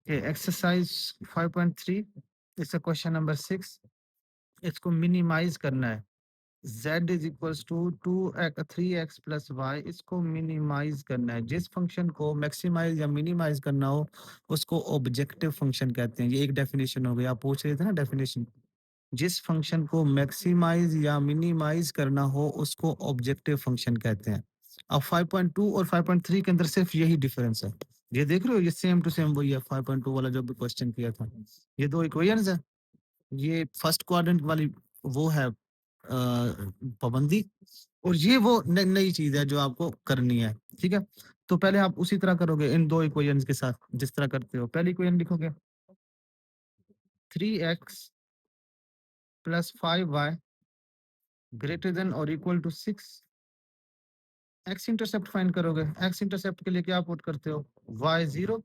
Exercise 5.3, इसका question number 6, इसको minimize करना है। z is equals to 3x plus y, इसको मिनिमाइज करना है। जिस फंक्शन को मैक्सिमाइज या मिनिमाइज करना हो उसको ऑब्जेक्टिव फंक्शन कहते हैं। ये एक डेफिनेशन हो गई, आप पूछ रहे थे ना डेफिनेशन। जिस फंक्शन को मैक्सिमाइज या मिनिमाइज करना हो उसको ऑब्जेक्टिव फंक्शन कहते हैं। अब 5.2 और 5.3 के अंदर सिर्फ यही डिफरेंस है। ये देख रहे हो, ये सेम टू सेम वही है 5.2 वाला जो भी क्वेश्चन किया था। ये दो इक्वेशंस है। ये फर्स्ट क्वाड्रेंट वाली वो है पाबंदी, और ये वो नई चीज है जो आपको करनी है। ठीक है, तो पहले आप उसी तरह करोगे इन दो इक्वेशंस के साथ जिस तरह करते हो। पहली इक्वेशन लिखोगे 3x plus 5y greater than और equal to 6। X intercept find करोगे। एक्स इंटरसेप्ट के लिए क्या पुट करते हो, y0,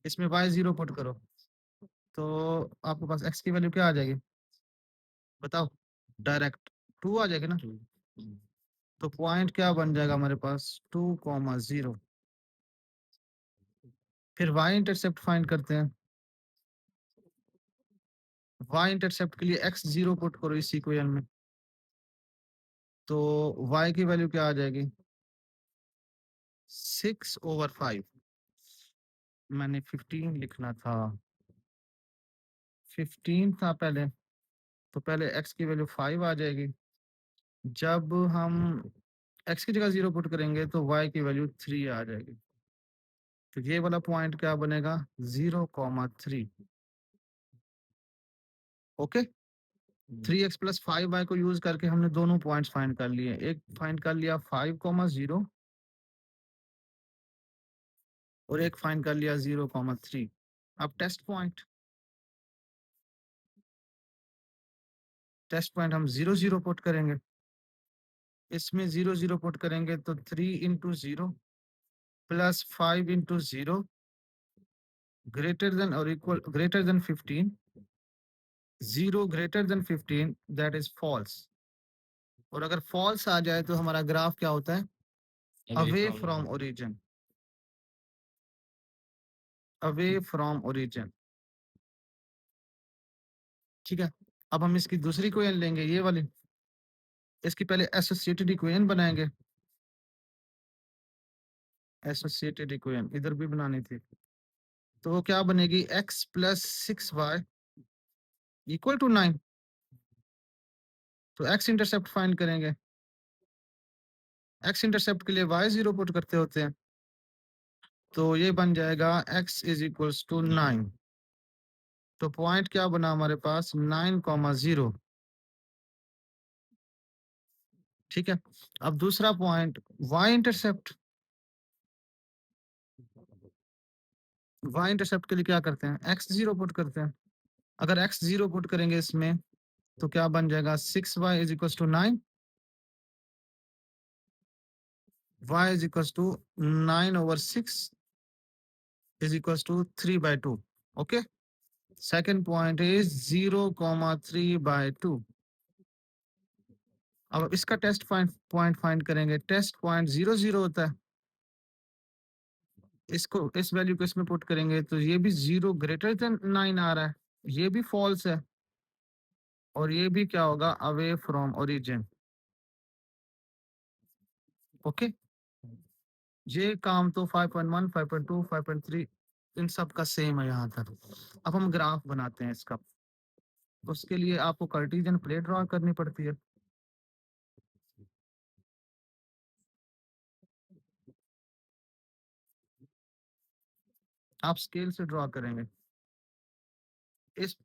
इसमें y0 पुट करो तो आपके पास x की वैल्यू क्या आ जाएगी बताओ, डायरेक्ट 2 आ जाएगी ना। तो पॉइंट क्या बन जाएगा हमारे पास 2,0। फिर y इंटरसेप्ट फाइंड करते हैं। y इंटरसेप्ट के लिए x0 पुट करो इस इक्वेशन में, तो y की वैल्यू क्या आ जाएगी 6/5। मैंने 15 लिखना था, 15 था पहले, तो पहले x की वैल्यू 5 आ जाएगी। जब हम x की जगह 0 पुट करेंगे तो y की वैल्यू 3 आ जाएगी। तो ये वाला पॉइंट क्या बनेगा 0,3। ओके, 3x प्लस 5y को यूज करके हमने दोनों पॉइंट्स फाइंड कर लिए। एक फाइंड कर लिया 5,0 और एक फाइंड कर लिया 0,3। अब टेस्ट पॉइंट हम 0,0 पुट करेंगे। इसमें 0,0 पुट करेंगे तो 3 into 0 plus 5 into 0 greater than 15। 0 greater than 15 that is false. और अगर फॉल्स आ जाए तो हमारा ग्राफ क्या होता है, away from origin. Away from origin, ठीक है। अब हम इसकी दूसरी इक्वेशन लेंगे, ये वाली। इसकी पहले एसोसिएटेड इक्वेशन बनाएंगे। एसोसिएटेड इक्वेशन इधर भी बनानी थी, तो वो क्या बनेगी x plus 6y equal to 9। तो x इंटरसेप्ट फाइंड करेंगे। x इंटरसेप्ट के लिए y0 पुट करते होते हैं, तो ये बन जाएगा x इज इक्वल्स टू 9। तो पॉइंट क्या बना हमारे पास 9,0। ठीक है, अब दूसरा point y intercept. y intercept के लिए क्या करते हैं, x0 पुट करते हैं। अगर x0 पुट करेंगे इसमें तो क्या बन जाएगा 6y is equals to 9। y is equals to 9/6 is equals to 3/2. Okay. Second point is 0,3/2. अब इसका टेस्ट पॉइंट फाइंड करेंगे। टेस्ट पॉइंट 0,0 होता है। इसको इस वैल्यू को इसमें पुट करेंगे तो ये भी 0 ग्रेटर देन 9 आ रहा है, ये भी फॉल्स है, और ये भी क्या होगा अवे फ्रॉम ओरिजिन। ओके, ये काम तो 5.1, 5.2, 5.3 इन सब का सेम है यहाँ तक। अब हम ग्राफ बनाते हैं इसका। उसके लिए आपको कार्टेशियन प्लेट ड्रॉ करनी पड़ती है। आप स्केल से ड्रॉ करेंगे।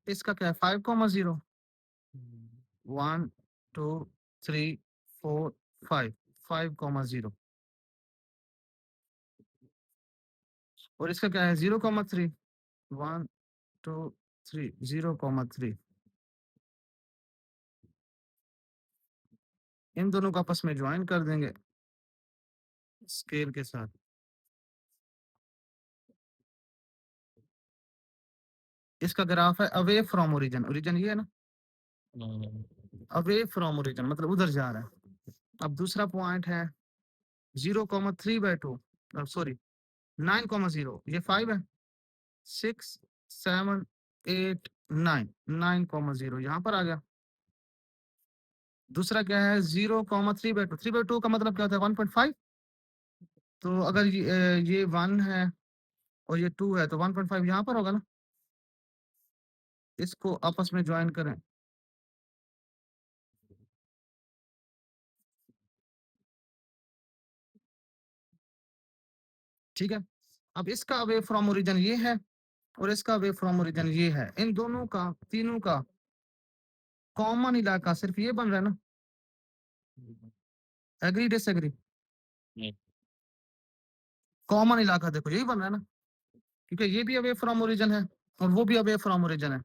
इसका क्या है 5,0, 1 2 3 4 5, 5,0। और इसका क्या है 0,3, 1 2 3, 0,3। इन दोनों को आपस में ज्वाइन कर देंगे स्केल के साथ। इसका ग्राफ है अवे फ्रॉम ओरिजिन। ओरिजिन ये है ना, अवे फ्रॉम ओरिजिन मतलब उधर जा रहा है। अब दूसरा पॉइंट है 0,3/2, सॉरी 9,0 ये 5 है, 6 7 8 9 9,0 यहाँ पर आ गया। दूसरा क्या है 0,3/2, 3/2 का मतलब क्या होता है 1.5। तो अगर ये 1 है और ये 2 है तो 1.5 यहाँ पर होगा ना। इसको आपस में ज्वाइन करें, ठीक है। अब इसका अवे फ्रॉम ओरिजिन ये है और इसका अवे फ्रॉम ओरिजिन ये है, इन दोनों का तीनों का कॉमन इलाका सिर्फ ये बन रहा है ना। Agree disagree? कॉमन इलाका देखो यही बन रहा है ना, क्योंकि ये भी अवे फ्रॉम ओरिजिन है और वो भी अवे फ्रॉम ओरिजिन है।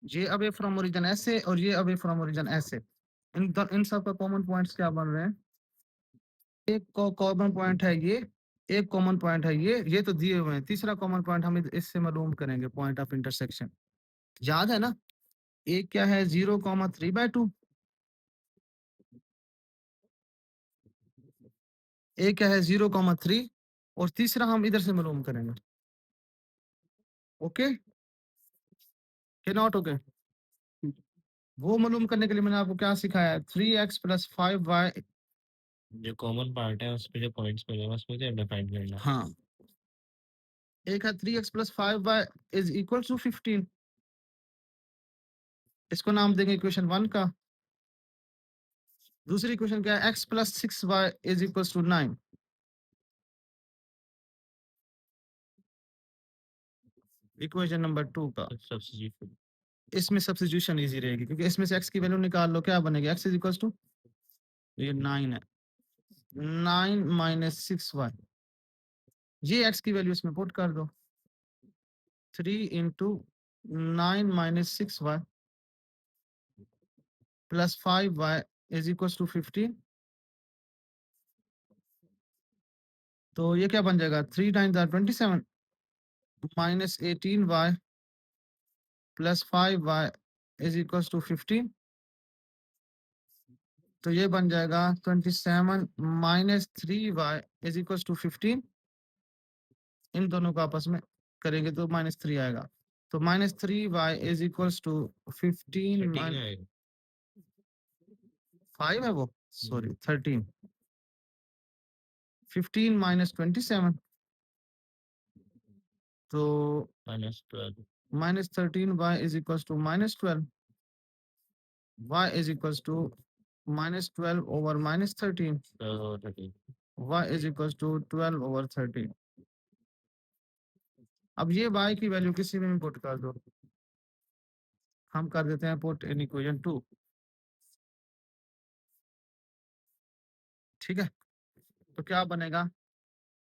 ये अवे फ्रॉम ओरिजिन ऐसे और ये अवे फ्रॉम ओरिजिन ऐसे, इन सब का कॉमन पॉइंट्स क्या बन रहे हैं। एक कॉमन पॉइंट है ये, एक कॉमन पॉइंट है ये तो दिए हुए हैं। तीसरा कॉमन पॉइंट हम इससे मालूम करेंगे, पॉइंट ऑफ इंटरसेक्शन। याद है ना, एक क्या है 0,3/2, एक क्या है 0,3 और तीसरा हम इधर से मालूम करेंगे। ओके के नॉट ओके? वो मालूम करने के लिए मैंने आपको क्या सिखाया, 3x + 5y। जो कॉमन पार्ट है उस पे जो पॉइंट्स मिले बस मुझे डिफाइन करना है। हाँ, एक है 3x + 5y = 15। इसको नाम देंगे इक्वेशन 1 का। दूसरी इक्वेशन क्या है, x + 6y = 9। इक्वेशन नंबर 2 का सब्स्टिट्यूट इसमें सब्स्टिट्यूशन इजी रहेगी, क्योंकि इसमें से x की वैल्यू निकाल लो, क्या बनेगी, x = ये 9 है, 9 - 6y। ये x की वैल्यू इसमें पुट कर दो, 3 × 9 - 6y + 5y = 15। तो ये क्या बन जाएगा, 3 9 × 27 -18y + 5y = 15। तो ये बन जाएगा 27 - 3y = 15। इन दोनों को आपस में करेंगे तो -3 आएगा। तो -3y = 15 5 है वो, सॉरी 13। 15 - 27 तो -12 -13y = -12, y = -12/13, y = 12/13। अब ये y की वैल्यू किसी में पुट कर दो, हम कर देते हैं पुट इन इक्वेशन 2, ठीक है। तो क्या बनेगा,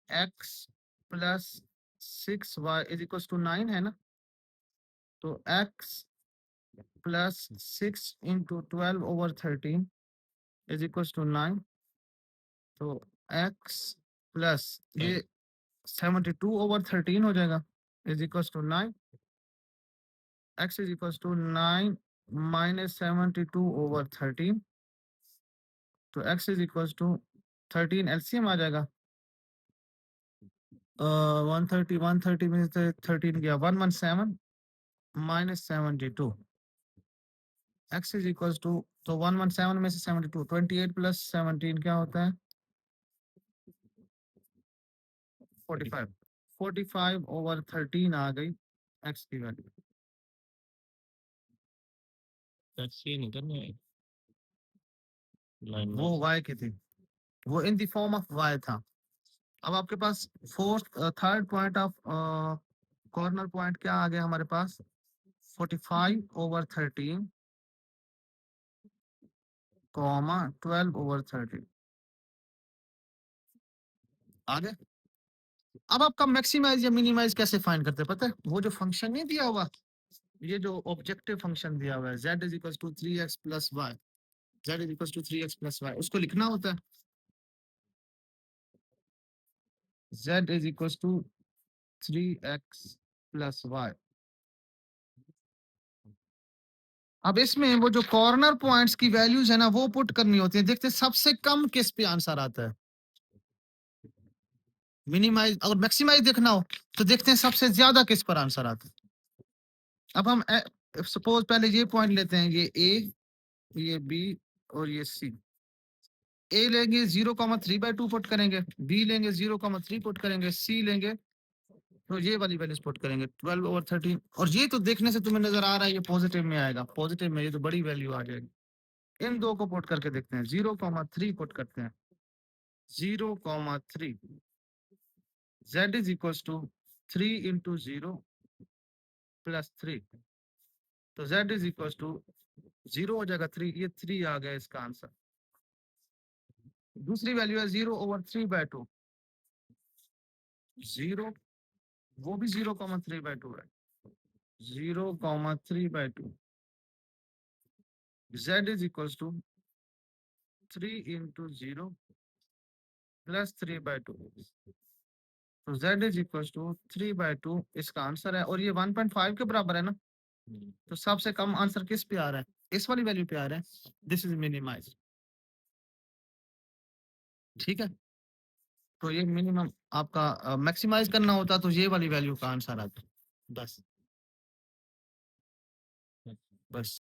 x + 6y = 9 है ना। तो x + 6 × 12/13 = 9। तो x प्लस ये 72/13 हो जाएगा = 9। x = 9 - 72/13। तो x = 13 एलसीएम आ जाएगा। 130 130 में से 13 गया, 117 - 72। x = तो 117 में से 72, 28 + 17 क्या होता है, 45। 45/13 आ गई x की वैल्यू। ये नहीं करना है वो y की थी, वो in the form of y था। अब आपके पास third point of corner point क्या आ गया हमारे पास, 45/13, 12/13 आगे। अब आपका मैक्सिमाइज या मिनिमाइज कैसे फाइंड करते हैं पता है, वो जो फंक्शन नहीं दिया हुआ, ये जो ऑब्जेक्टिव फंक्शन दिया हुआ है z = 3x + y, z = 3x + y, उसको लिखना होता है z = 3x + y। अब इसमें वो जो कॉर्नर पॉइंट्स की वैल्यूज है ना वो पुट करनी होती है, देखते हैं सबसे कम किस पे आंसर आता है। मिनिमाइज और मैक्सिमाइज देखना हो तो देखते हैं सबसे ज्यादा किस पर आंसर आता है। अब हम सपोज पहले ये पॉइंट लेते हैं, ये बी और ये सी। ए लेंगे 0,3/2 पुट करेंगे, बी लेंगे 0,3 पुट करेंगे, सी लेंगे तो ये वाली वैल्यूज पुट करेंगे 12/13। और ये तो देखने से तुम्हें नजर आ रहा है ये पॉजिटिव में आएगा, पॉजिटिव में ये तो बड़ी वैल्यू आ जाएगी। इन दो को पुट करके देखते हैं, 0,3 पुट करते हैं, 0,3 z is equal to 3 into 0 plus 3, तो z इज इक्वल टू 0 हो जाएगा 3, ये 3 आ गया इसका आंसर। दूसरी वैल्यू है 0/3/2, 0 वो भी 0,3/2 है, 0,3/2 z is equal to 3 into 0 plus 3/2, तो z इज इक्वल टू 3/2 इसका आंसर है। और ये 1.5 के बराबर है ना, तो सबसे कम आंसर किस पे आ रहा है, इस वाली वैल्यू पे आ रहा है। दिस इज मिनिमाइज, ठीक है। तो ये मिनिमम आपका मैक्सिमाइज करना होता तो ये वाली वैल्यू का आंसर आता, बस बस।